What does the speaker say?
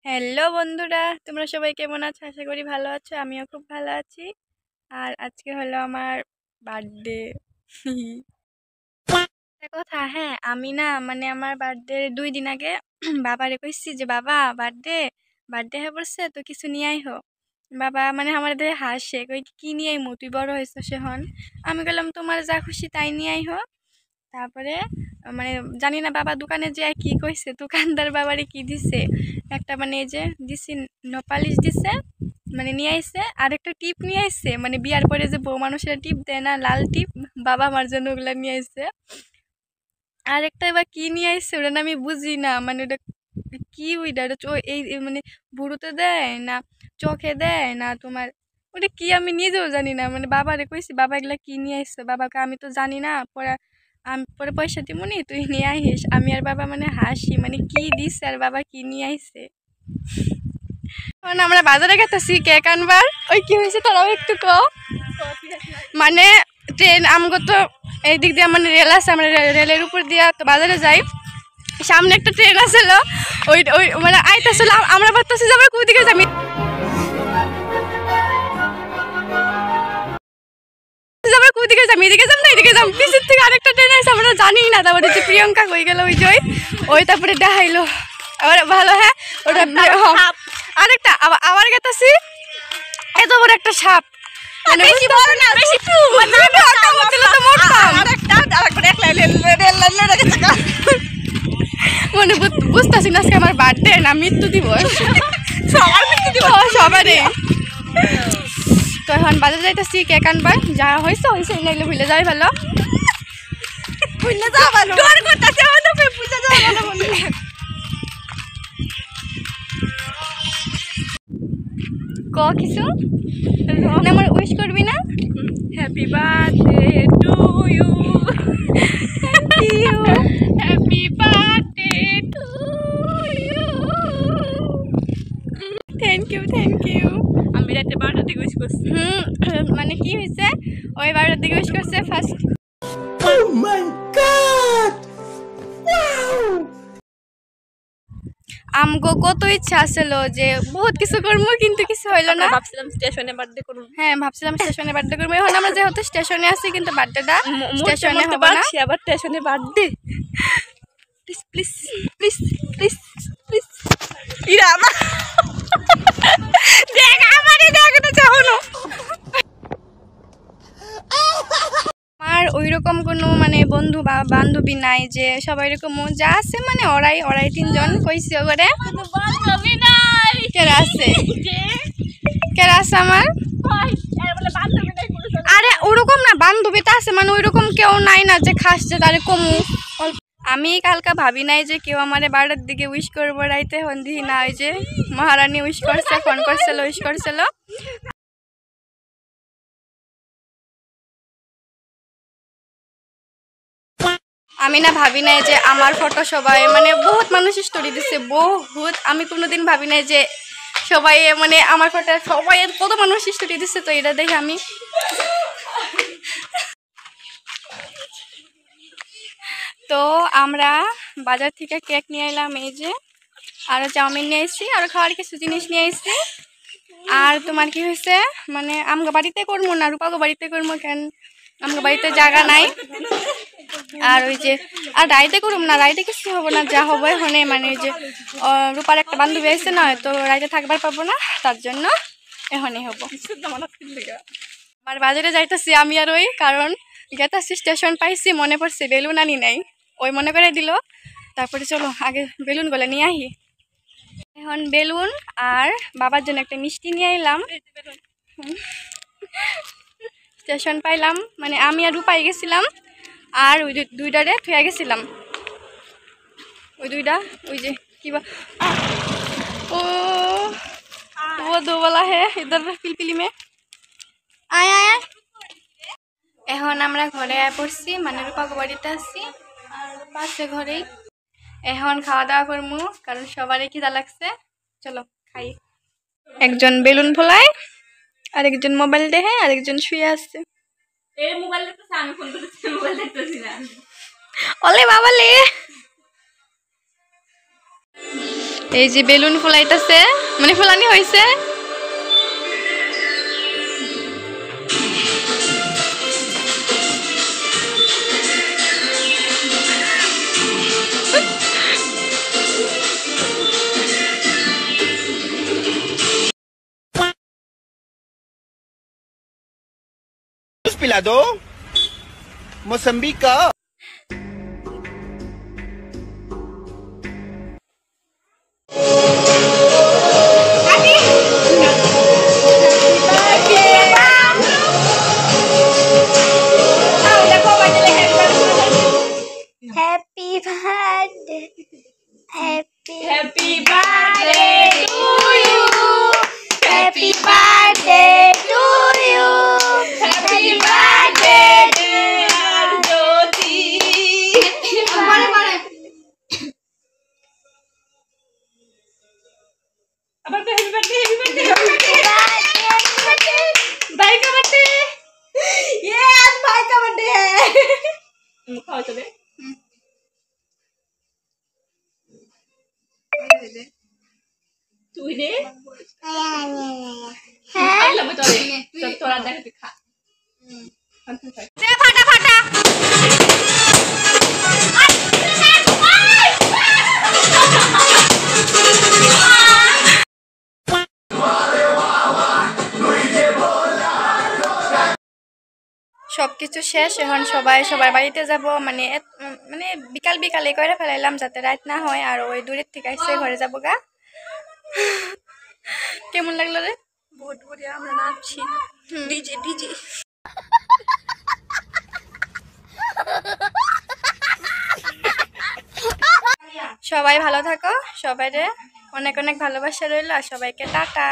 Hello বন্ধুরা, তোমরা সবাই কেমন আছো? আশা করি ভালো আছো। আমিও খুব ভালো আছি। আর আজকে হলো আমার বার্থডে। একটা কথা, হ্যাঁ, আমি না মানে আমার বার্থডে 2 দিন আগে বাবারে কইছি যে বাবা বার্থডে বার্থডে হয়ে পড়ছে, তো কিছু নিয়ে আইহো। বাবা মানে আমার দেখে হাসে, কই কি নিয়ে আইমু, তুই বড় হয়েছিস এখন। আমি বললাম তোমার যা খুশি তাই নিয়ে আইহো। তারপরে মানে জানি না বাবা দোকানে যে কি কইছে, দোকানদার বাবারে কি দিছে, একটা মানে এই যে দিছি নপালিশ দিছে, মানে নিয়ে আইছে। আর একটা টিপ নিয়ে আইছে, মানে বিয়ার পরে যে বউ মানুষের টিপ দেয় না, লাল টিপ, বাবা আমার জন্য ওগুলা নিয়ে আইছে। আর একটা এবার কি নিয়ে আইছে ওটা না আমি বুঝি না, মানে ওটা কি, ওইটা এই মানে বুড়োতে দেয় না চোখে দেয় না তোমার, ওটা কি আমি নিজেও জানি না। মানে বাবারে কইছি বাবা এগুলা কি নিয়ে আসছে, বাবাকে আমি তো জানি না, পরে আমি পরে পয়সা দিবনি, তুই নিয়ে আইস। আমি আর বাবা মানে হাসি, মানে কি দিচ্ছে আর বাবা কি নিয়ে আইছে। মানে আমরা বাজারে গেতেছি কেক আনবার, ওই কি হয়েছে তোরাও একটু ক। মানে ট্রেন আমগো তো এই দিক দিয়ে মানে রেল আছে, আমরা রেলের উপর দিয়ে তো বাজারে যাই। সামনে একটা ট্রেন আসছিল, ওই ওই মানে আইতেছিল, আমরা ভাবতেছি যে আমরা কোন দিকে যাবি, এদিকে যাম না এদিকে যাম, পিছের থেকে আরেকটা ট্রেন আসছে, আমরা জানি না। তারপরে যে প্রিয়ঙ্কা হয়ে গেল ওই যে ওই তারপরে দেখাইলো আবার ভালো। হ্যাঁ ওটা আরেকটা আবার গেতাছি, এত বড় একটা সাপ, মানে মানে বুঝতেছি না আজকে আমার বার্থডে না মৃত্যু দিবস, সবারই। তো এখন বাজারে যাইতেছি কেক আনবার, যা হয়েছে হয়েছে, নাইলে ভুলে যাই ভালো। ক কিছু না আমার উইশ করবি না? Happy birthday to you, happy birthday to you. Thank you thank you. আমি রাতে 12টার দিকে উইশ করছি। মানে কি হয়েছে, ওই 12টার দিকে উইশ করছে first. Oh my God! Wow! আমগো কত ইচ্ছা আছিল যে বহুত কিছু করবো, কিন্তু কিছু হইলো না। ভাবছিলাম স্টেশনে বার্থডে করবো, হ্যাঁ ভাবছিলাম স্টেশনে বার্থডে করবো। এখন আমরা যেহেতু স্টেশনে আছি, কিন্তু বার্থডেটা স্টেশনে হবে না। আবার স্টেশনে birthday, please please please please please. Ira দেখ আমারে দেখ না চাহনো। আমার ওই রকম কোনো মানে বন্ধু বা বান্ধবী নাই, যে সবাই এরকম যা আছে মানে ওরাই 3জন কইছি করে। কেরা আছে আমার, আরে ওরকম না, বান্ধবীটা আছে মানে ওইরকম কেউ নাই না যে খাস যে তারে কমু। আমি কালকা ভাবি নাই যে কেউ আমারে 12টার দিকে উইশ করবো রাইতে, হন্দি না ওই যে মহারানী উইশ করছে, ফোন করছিল উইশ করছিল। আমি না ভাবি নাই যে আমার ফটো সবাই মানে বহুত মানুষ স্টোরি দিচ্ছে বহুত, আমি কোনোদিন ভাবি নাই যে সবাই মানে আমার ফটো সবাই কত মানুষ স্টোরি দিচ্ছে। তো এটা দেখে আমি তো আমরা বাজার থেকে কেক নিয়ে এলাম, এই যে আরও চাউমিন নিয়ে এসেছি, আরও খাওয়ার কিছু জিনিস নিয়ে এসেছি। আর তোমার কি হয়েছে, মানে আমগো বাড়িতে করবো না রূপাগো বাড়িতে করবো, কেন আমগো বাড়িতে জায়গা নাই। আর ওই যে আর রাইতে করুম না, রাইতে কিছু হবো না, যা হবে হনে মানে ওই যে রূপার একটা বান্ধবী এসে নয়, তো রাইতে থাকবার পাবো না, তার জন্য এখনই হবো। আমার বাজারে যাইতেছি আমি আর ওই, কারণ গেতাছি স্টেশন পাইছি, মনে পড়ছে বেলুন আনি নাই, ওই মনে করে দিল। তারপরে চলো আগে বেলুন গুলো নিয়ে আহি। এখন বেলুন আর বাবার জন্য একটা মিষ্টি নিয়ে এলাম। স্টেশন পাইলাম, মানে আমি আর রূপাই গেছিলাম, আর ওই দুইটারে থুয়া গেছিলাম, ওই দুইটা ওই যে কিবা ও দোবালা হে ইধর পিলপিলি মে আয় আয়। এখন আমরা ঘরে পড়ছি, মানে রূপাকে বাড়িতে আসছি, আর পাশে ঘরেই। এখন খাওয়া দাওয়া করবো, কারণ সবারই খিদা লাগছে। চলো খাই। একজন বেলুন ফোলায়, আরেকজন মোবাইল দেখে, আরেকজন শুয়ে আসছে। ওলে বাবা লে, এই যে বেলুন ফুলাইতেছে, মানে ফুলানি হয়েছে। पिला दो मौसम्बी का। Happy birthday, happy birthday to you, happy birthday to you, happy birthday dear Jyoti. আবার তো হ্যাপি বার্থডে, হ্যাপি বার্থডে, भाई का बर्थडे। ये आज भाई का बर्थडे है। खाओ चले तू दे है लगे तोरे तब थोड़ा देख के खा से फटा फटा সবকিছু শেষ। এখন সবাই সবার বাড়িতে যাব, মানে মানে বিকাল বিকালে করে ফেলাইলাম যাতে রাত না হয়। আর ওই দূরের থেকে আসছে ঘরে যাব গা। কেমন লাগলো রে? বহুত বড়িয়া, আমরা নাচছি ডিজে ডিজে। সবাই ভালো থাকো, সবাইরে অনেক অনেক ভালোবাসা রইল, আর সবাইকে টাটা।